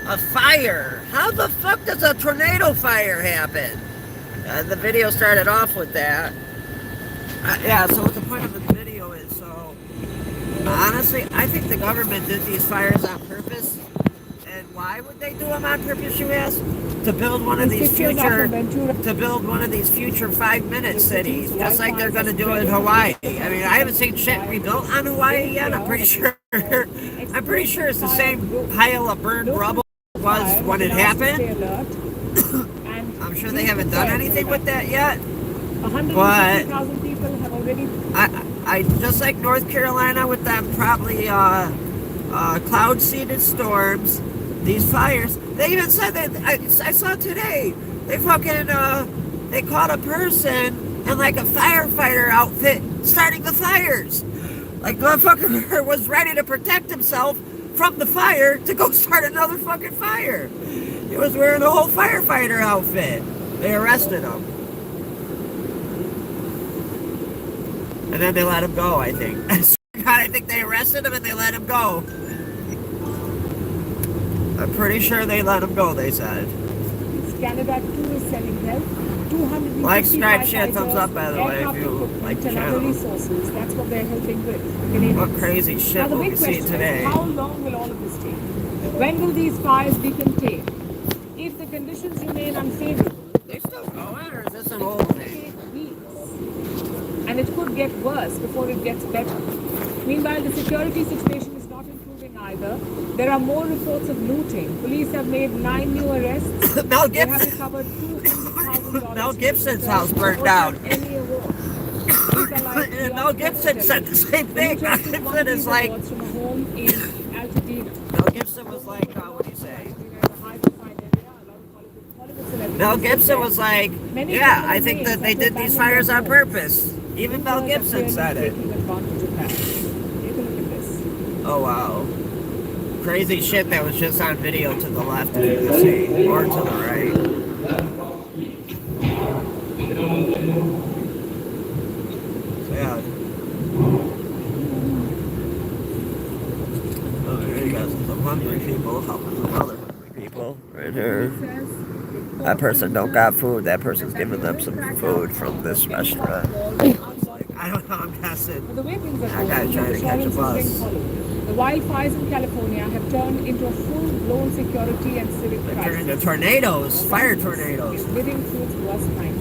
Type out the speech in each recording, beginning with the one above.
A fire. How the fuck does a tornado fire happen? The video started off with that. Yeah, so what the point of the video is, so honestly, I think the government did these fires on purpose. And why would they do them on purpose, you ask? To build one of these future, to build one of these future 5-minute cities, just like they're going to do in Hawaii. I mean, I haven't seen shit rebuilt on Hawaii yet. I'm pretty sure it's the same pile of burned rubble it was when it happened. I'm sure they haven't done anything with that yet. But I just like North Carolina with them probably cloud seeded storms, these fires. They even said that I saw today. They fucking they caught a person in like a firefighter outfit starting the fires. Like the motherfucker was ready to protect himself from the fire to go start another fucking fire. He was wearing a whole firefighter outfit. They arrested him. And then they let him go, I think. I think they arrested him and they let him go. I'm pretty sure they let him go, they said. Canada 2 is selling well. 250 like, subscribe, share, thumbs up, by the way, if you like the channel. Resources. That's what they're helping with. What crazy shit will we see today? How long will all of this take? When will these fires be contained? If the conditions remain unfavorable, They're still going, or is this an old thing? Weeks. And it could get worse before it gets better. Meanwhile, the security situation is not improving either. There are more reports of looting. Police have made 9 new arrests. Mel They have Gibson. recovered $200,000. Mel Gibson's house burned down. Any award. And Mel Gibson said the same thing. Mel Gibson is like. From a home in Altadena. Mel Gibson was like, what do you say? Mel Gibson was like, yeah, I think that they did these fires on purpose. Even Mel Gibson said it. Oh, wow. Crazy shit that was just on video to the left, you can see, or to the right. So, yeah. Oh, here you got some hungry people helping some other hungry people right here. That person don't got food. That person's giving them some food from this restaurant. I don't know, I'm guessing. That guy's trying to catch a bus. The wildfires in California have turned into a full-blown security and civic crisis. They're into tornadoes, fire tornadoes. It's living through its worst time.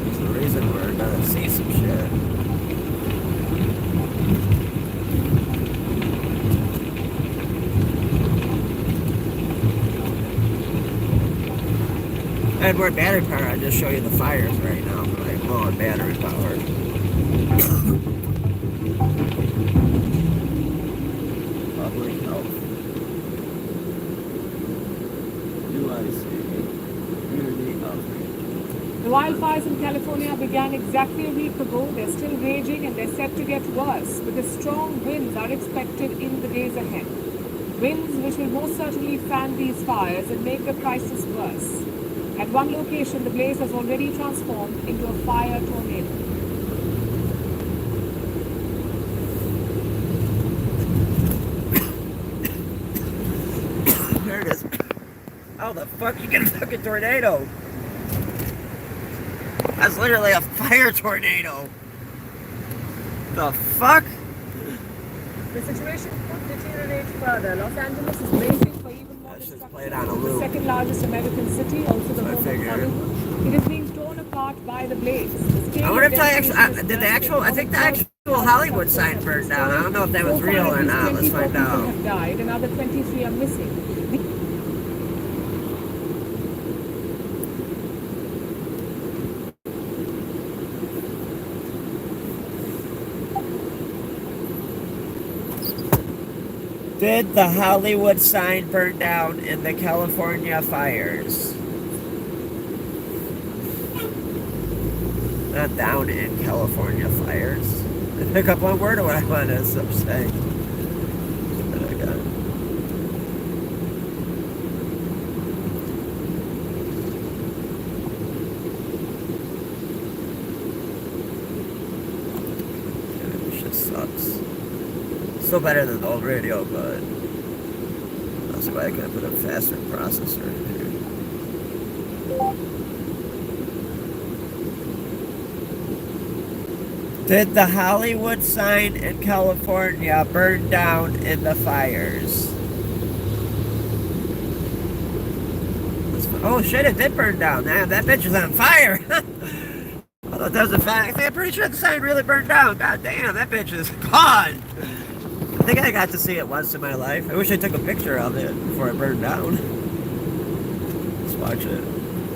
That's the reason we're gonna see some shit. And we're battery power. I just show you the fires right now. Like low on battery power. Public health. Community health. The wildfires in California began exactly a week ago. They're still raging and they're set to get worse because strong winds are expected in the days ahead. Winds which will most certainly fan these fires and make the crisis worse. At one location, the blaze has already transformed into a fire tornado. There it is. How the fuck you get a fucking tornado? That's literally a fire tornado. The fuck? The situation could deteriorate further. Los Angeles is bracing for even more destruction. The second largest American city, also the home of Hollywood. It is being torn apart by the blaze. I wonder if I think the actual Hollywood sign burned down. I don't know if that was real or not. Let's find out. Have died. Another 23 are missing. Did the Hollywood sign burn down in the California fires? Not down in California fires. Did I pick up one word or what I want to say? sucks. Still better than the old radio, but that's why I gotta put a faster processor in here. Did the Hollywood sign in California burn down in the fires? Oh shit, it did burn down. Man, that bitch is on fire. I thought that was a fact. I'm pretty sure the sign really burned down. God damn, that bitch is gone. I think I got to see it once in my life. I wish I took a picture of it before it burned down. Let's watch it.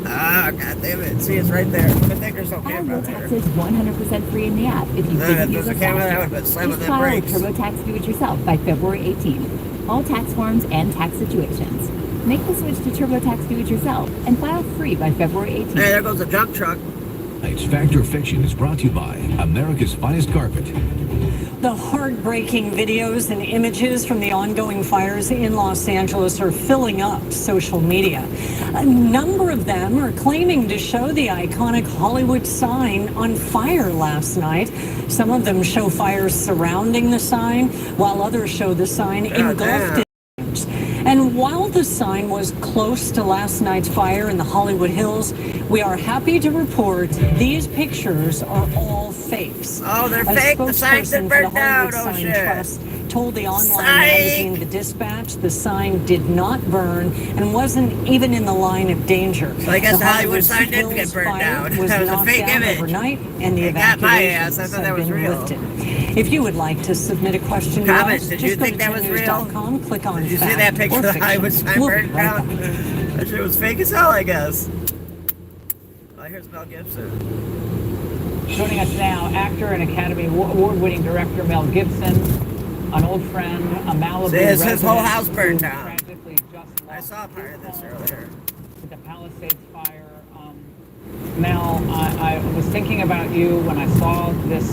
Ah, god damn it. See, it's right there. I think there's no camera there. TurboTax is 100% free in the app. If you didn't use there's a camera there, but slamming just them file a brakes. TurboTax Do-It-Yourself by February 18th. All tax forms and tax situations. Make the switch to TurboTax Do-It-Yourself and file free by February 18th. Hey, there goes the junk truck. Tonight's Fact or Fiction is brought to you by America's Finest Carpet. The heartbreaking videos and images from the ongoing fires in Los Angeles are filling up social media. A number of them are claiming to show the iconic Hollywood sign on fire last night. Some of them show fires surrounding the sign, while others show the sign engulfed in flames. And while the sign was close to last night's fire in the Hollywood Hills, we are happy to report these pictures are all fakes. Oh, they're A fake. The signs spokesperson that for burned the down. Hollywood Oh, Sign shit. Trust told the online Psych. magazine The Dispatch the sign did not burn and wasn't even in the line of danger. So I guess the Hollywood sign did Hills get burned fire down. Was That was a knocked fake down image. overnight, and the It got my ass. evacuations I thought that have was been real. lifted. If you would like to submit a question to Comment, us, did just you go think to that was real? TNews.com, click on Did you see Fact that picture or of the Fiction. Hollywood sign We'll be burned right down? back. That shit was fake as hell, I guess. Oh, here's Mel Gibson. Joining us now, actor and Academy Award-winning director Mel Gibson, an old friend, a Malibu See, his resident whole house burned who down. tragically just I lost saw part of this his home earlier. with the Palisades fire. Mel, I was thinking about you when I saw this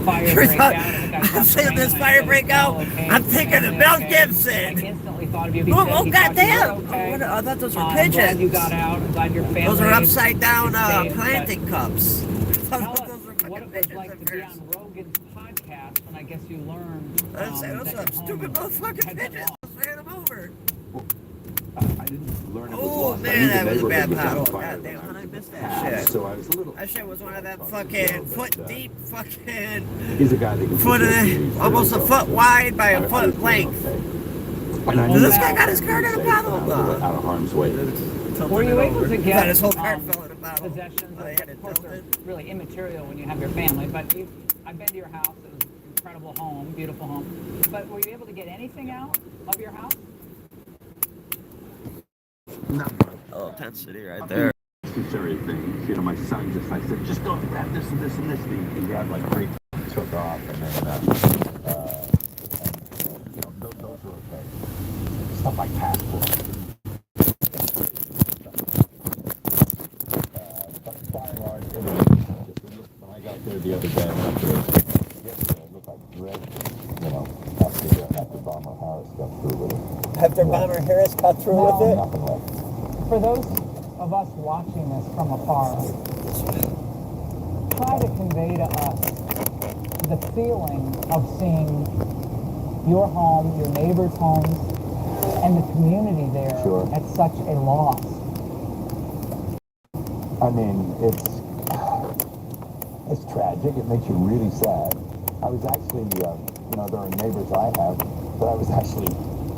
fire break out. I think I I'm dropped seeing the this name and I fire said, break "Is Mel out. okay? I'm Is thinking of family Mel okay?" Gibson. I instantly thought of you. He Oh, said oh he thought you goddamn! were okay. Oh, what, I thought those were I'm glad pigeons. you got out. I'm glad your family. Those are upside down is safe, but planting cups. Tell Those us were what fucking it was pigeons like at to be first. on Rogan's podcast, and I guess you learned. Those that are your stupid home motherfucking had been pigeons. lost. Ran them over. I didn't learn it was Oh lost. I man, knew that the was a bad neighborhood was on pothole. fire. God damn, I missed that Yeah, shit. so I was a little. That shit was one of them fucking foot deep, fucking He's a guy that can foot sit there and and almost a so foot wide by I a was foot doing length. okay. And I So knew this that guy I got his was car in a safe, bottle, and I was though. out of harm's way. Were you able to He get got his whole car fell in a bottle. possessions? Oh, he had it Of course, they're tilted. really immaterial when you have your family, but I've been to your house. It was an incredible home, beautiful home. But were you able to get anything out of your house? Not Oh, Tent City right there. necessary things. You know, my son I said, just go grab this and this and this. And he grabbed like 3, took off, and then, you know, those were okay. Stuff like passports. Fire alarm, everything. When I got there the other day, I went up there. Yesterday, it looked like red, you know, after Bomber Harris got through with it. After Bomber Harris got through with it? Nothing left. For those of us watching this from afar, try to convey to us the feeling of seeing your home, your neighbors' homes, and the community there Sure. at such a loss. I mean, it's tragic. It makes you really sad. I was actually, you know, there are neighbors I have, but I was actually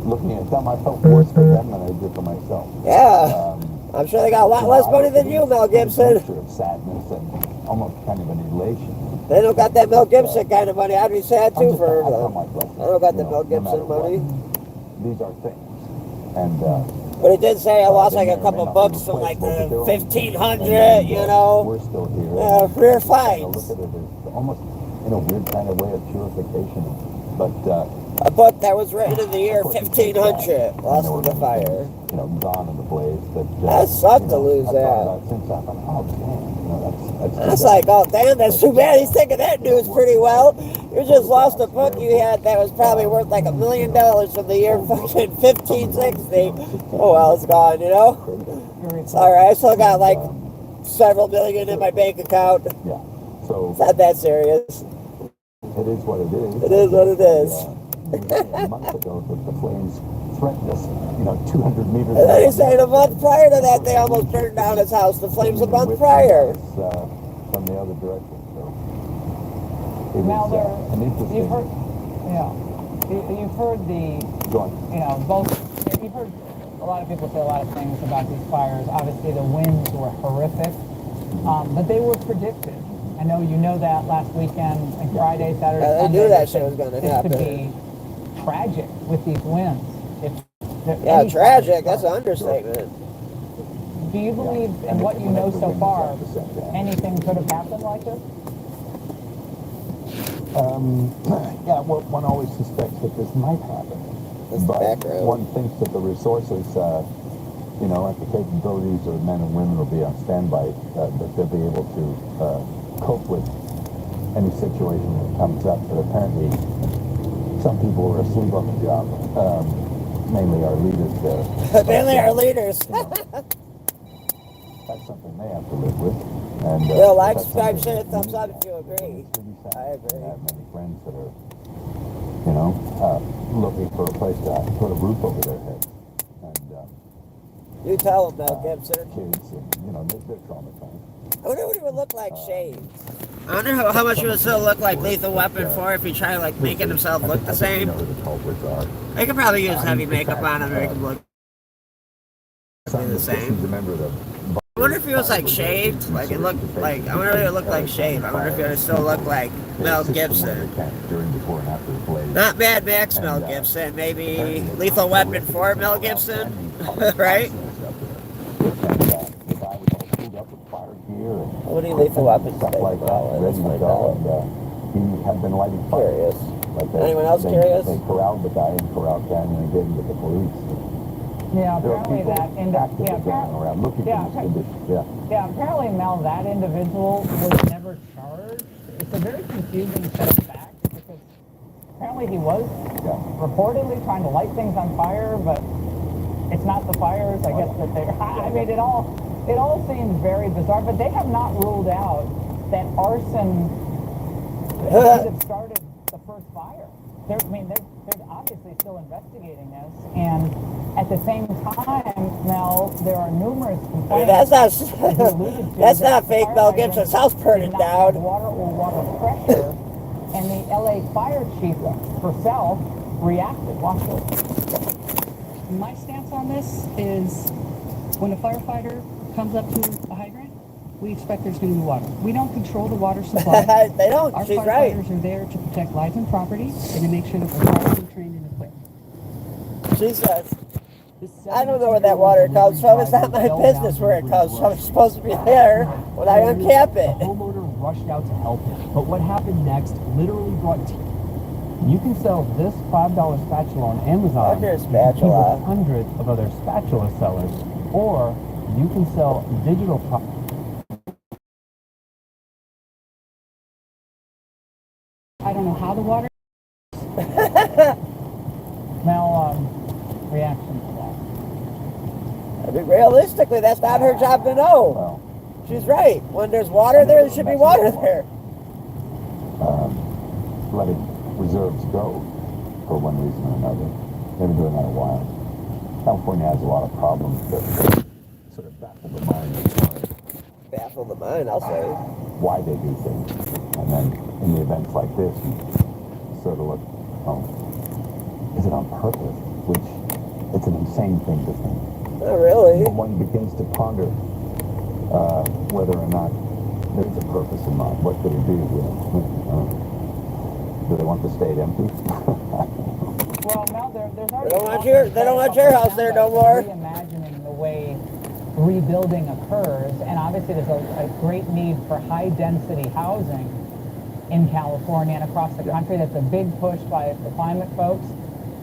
looking at them. I felt worse for them than I did for myself. Yeah. I'm sure they got a lot less money than you, Mel Gibson. Picture of sadness and almost kind of an elation. They don't got that Mel Gibson kind of money. I'd be sad I'm too just- for I tell them. my blessings, I don't got you the know, Mel no Gibson matter what. money. These are things, and But he did say I lost like a they may or may couple not bucks be from like replaceable, the but they're 1500, you know. we're still here. Rear I finds. look at it as almost in a weird kind of way of purification. But A book that was written in the year of course you take that, 1500, lost in the fire. You know, gone in the blaze. But That sucked you to know, lose I that. thought about it since I thought, oh damn, you know, That's like, oh damn, that's too bad. He's taking that news pretty well. You just lost a book you had that was probably worth like $1 million from the year fucking 1560. Oh well, it's gone, you know? It's alright, I still got like several million in my bank account. Yeah. So It's not that serious. It is what it is. It is what it is. A month ago, the flames threatened us, 200 meters And then away. he's saying a month prior to that, they almost burned down his house. The flames a month prior. From the other direction. So it Now, was an interesting. you've heard, you've heard the, Go on. you've heard a lot of people say a lot of things about these fires. Obviously, the winds were horrific, but they were predicted. I know you know that last weekend, like Friday, Saturday, They Sunday. knew that shit was going to It happen. could be tragic with these winds. Yeah, tragic. That's an understatement. Do you believe in what you know so far, anything could have happened like this? Yeah, well, one always suspects that this might happen. That's the But background. one thinks that the resources, and the capabilities of men and women will be on standby, that they'll be able to cope with any situation that comes up. But apparently, some people were asleep on the job, mainly our leaders there. Mainly our leaders. That's something they have to live with. And, Yo, like, that's subscribe, something share, that thumbs we up if you agree. I agree. I have many friends that are, looking for a place to put a roof over their heads. And You tell them, Mel Gibson. kids, and, they're traumatized. I wonder what it would look like shaved. I wonder how much it would still look like Lethal Weapon 4 if he tried like making himself look the You same. know who the culprits are. They could probably use heavy makeup on him to make him look the same. He's a member of the. I wonder if he was like shaved, like it looked like, I wonder if it looked like shaved. I wonder if it would still look like Mel Gibson. During, before, and after the blaze. Not Mad Max Mel Gibson, maybe Lethal Weapon 4 Mel Gibson, right? What do you Lethal Weapon Stuff think like that, about it? ready Let's to find go, out. and he had been lighting fires. Curious. Like Anyone else curious? They corralled the guy in Corral Canyon and gave him to the police. Yeah, There were apparently people that actively going around looking for this condition. Yeah, apparently, Mel, that individual was never charged. It's a very confusing set of facts because apparently he was reportedly trying to light things on fire, but it's not the fires, I guess, that they're... I mean, it all seems very bizarre, but they have not ruled out that arson could have started the first fire. They're obviously still investigating this, and at the same time, Mel, there are numerous complaints. That's not fake Mel Gibson's house burning down. Water or water pressure, and the LA fire chief herself reacted. Watch this. My stance on this is when a firefighter comes up to a hydrant, we expect there's going to be water. We don't control the water supply. They don't. Our She's right. firefighters are there to protect lives and property and to make sure that we're properly trained and equipped. She says, I don't know where that water comes from. It's not my business where it comes from. It's supposed to be there when I uncap it. The homeowner rushed out to help him, but what happened next literally brought tears. You can sell this $5 spatula on Amazon. Look at your You can compete spatula. with hundreds of other spatula sellers, or you can sell digital products. I don't know how the water... Mel, reaction to that. I mean, realistically, that's not her job to know. Well, She's right. When there's water there should be water there. letting reserves go for one reason or another. They've been doing that a while. California has a lot of problems that sort of baffle the mind as far as Baffle the mind, I'll say. why they do things. And then in the events like this, you sort of look, is it on purpose? Which, it's an insane thing to think. Not really. But one begins to ponder whether or not there's a purpose in mind. What could it be? Do they want the state empty? Well, Mel, there's already... They don't want your house there no more. Reimagining the way rebuilding occurs, and obviously there's a great need for high-density housing in California and across the country. That's a big push by the climate folks,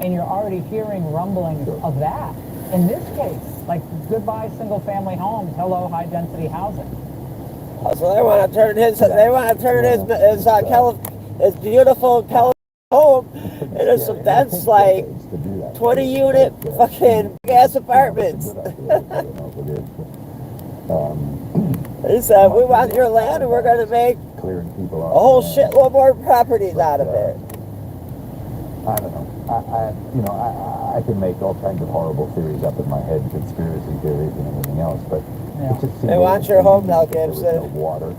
and you're already hearing rumblings of that. In this case, like goodbye single-family homes, hello high-density housing. So they want to turn his his beautiful California home into some dense, like 20-unit fucking gas apartments. He said, we want your land and we're going to make clearing people off. A whole the land. shitload more properties out of it. I don't know. I can make all kinds of horrible theories up in my head, conspiracy theories and everything else, but it just seemed They want your home, Mel there was Gibson. no water, and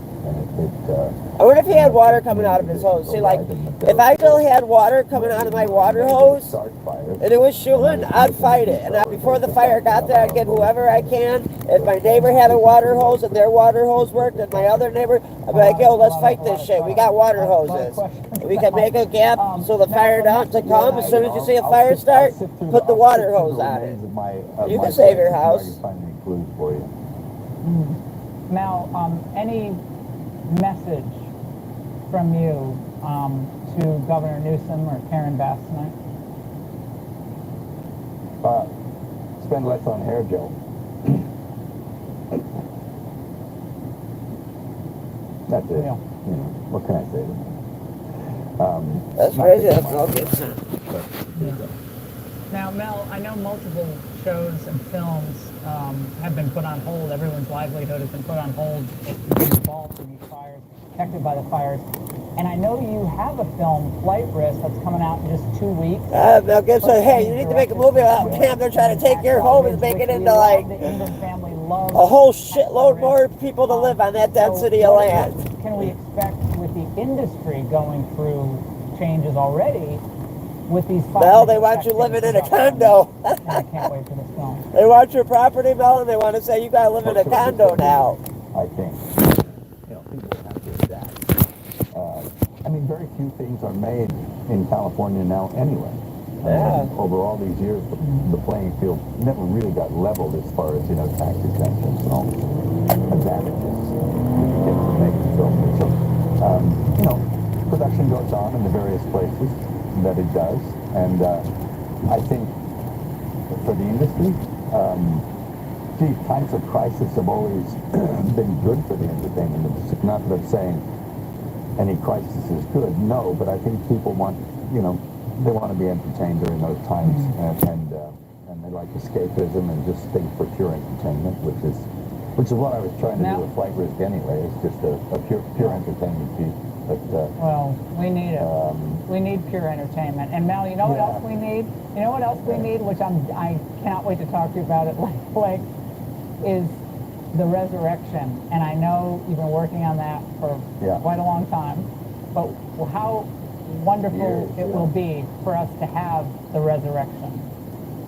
I wonder if he had water coming out of his hose. See, like, if I still had water coming out of my water hose, and it was shooting, I'd fight it. And before the fire got there, I'd get whoever I can. If my neighbor had a water hose and their water hose worked, and my other neighbor, I'd be like, yo, let's fight this shit. We got water hoses. We can make a gap so the fire doesn't come. As soon as you see a fire start, put the water hose on it. You can save your house. Mel, any message from you to Governor Newsom or Karen Bass tonight? Spend less on hair gel. That's it. Yeah. You know, what can I say? That's crazy. That's Mel Gibson. Now, Mel, I know multiple shows and films have been put on hold. Everyone's livelihood has been put on hold. It's been involved in these fires, affected by the fires. And I know you have a film, Flight Risk, that's coming out in just 2 weeks. Mel Gibson, hey, you need to make a movie about damn, they're trying to take your home and make it into like a whole shitload more people to live on that density of land. Can we expect with the industry going through changes already with these fires? Mel, they want you living in a condo. I can't wait for this film. They want your property, Mel, and they want to say you gotta live in a condo now. I think, people have to adapt. I mean, very few things are made in California now anyway. Yeah. Over all these years, the playing field never really got leveled as far as, tax exemptions and all the advantages that you get from making films. So, production goes on in the various places that it does. And I think for the industry, times of crisis have always been good for the entertainment industry. Not that I'm saying any crisis is good, no, but I think people want, they want to be entertained during those times, and they like escapism and just think for pure entertainment, which is what I was trying to do with Flight Risk anyway. It's just a pure entertainment piece. But well, we need it. We need pure entertainment. And Mel, you know what else we need? You know what else we need, which I cannot wait to talk to you about it, like is the resurrection. And I know you've been working on that for quite a long time. But how wonderful it will be for us to have the resurrection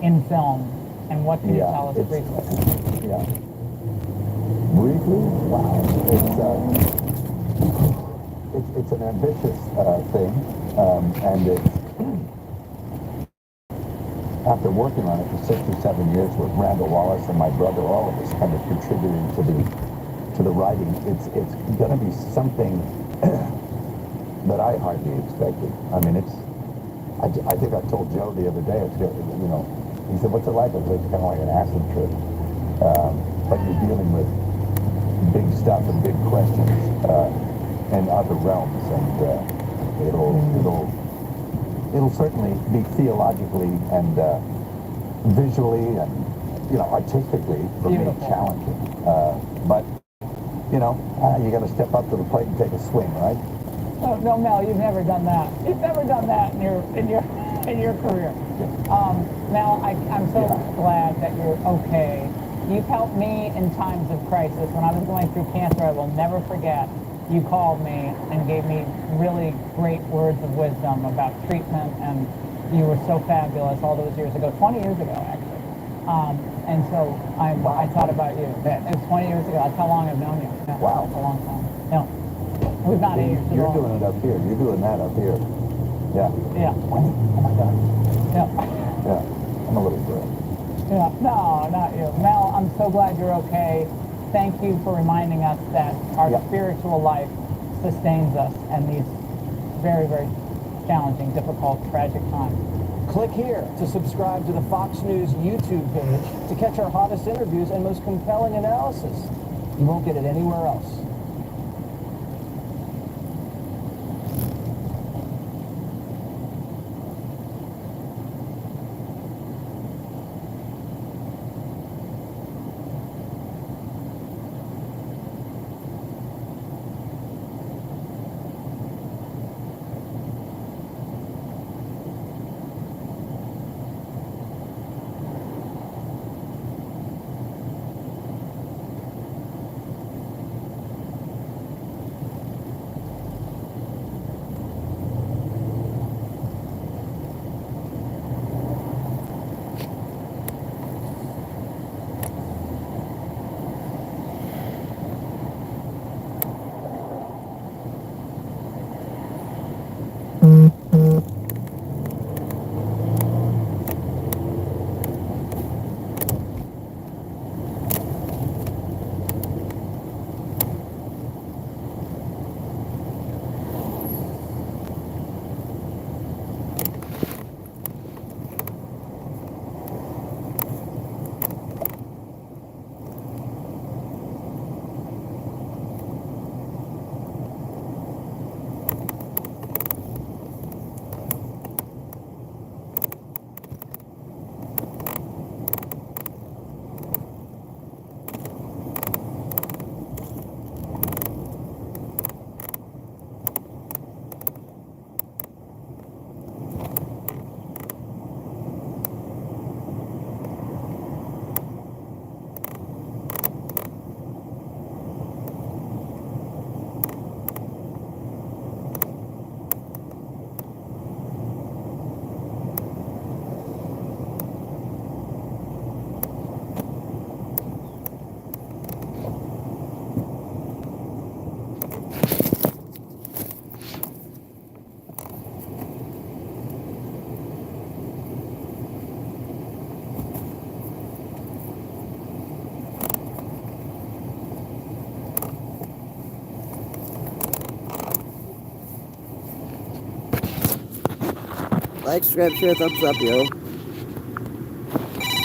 in film. And what can you tell us briefly? Yeah. Briefly? Wow. It's an ambitious thing, and it's after working on it for 6 or 7 years with Randall Wallace and my brother, all of us kind of contributing to the writing. It's going to be something that I hardly expected. I mean, I think I told Joe the other day. He said, "What's it like?" I was like, "It's kind of like an acid trip, but you're dealing with big stuff and big questions." And other realms, and it'll certainly be theologically and visually and artistically for me challenging. But you got to step up to the plate and take a swing, right? Oh, no, Mel, you've never done that. You've never done that in your career. Mel, I'm so glad that you're okay. You've helped me in times of crisis. When I was going through cancer, I will never forget. You called me and gave me really great words of wisdom about treatment, and you were so fabulous all those years ago, 20 years ago, actually. And so I thought about you. It was 20 years ago. That's how long I've known you. Yeah, wow. That's a long time. No. We've not aged at You're all. doing it up here. You're doing that up here. Yeah. Yeah. 20? Oh, my God. Yeah. Yeah. I'm a little girl. Yeah. No, not you. Mel, I'm so glad you're okay. Thank you for reminding us that our spiritual life sustains us in these very, very challenging, difficult, tragic times. Click here to subscribe to the Fox News YouTube page to catch our hottest interviews and most compelling analysis. You won't get it anywhere else. Like, subscribe, share, thumbs up, yo.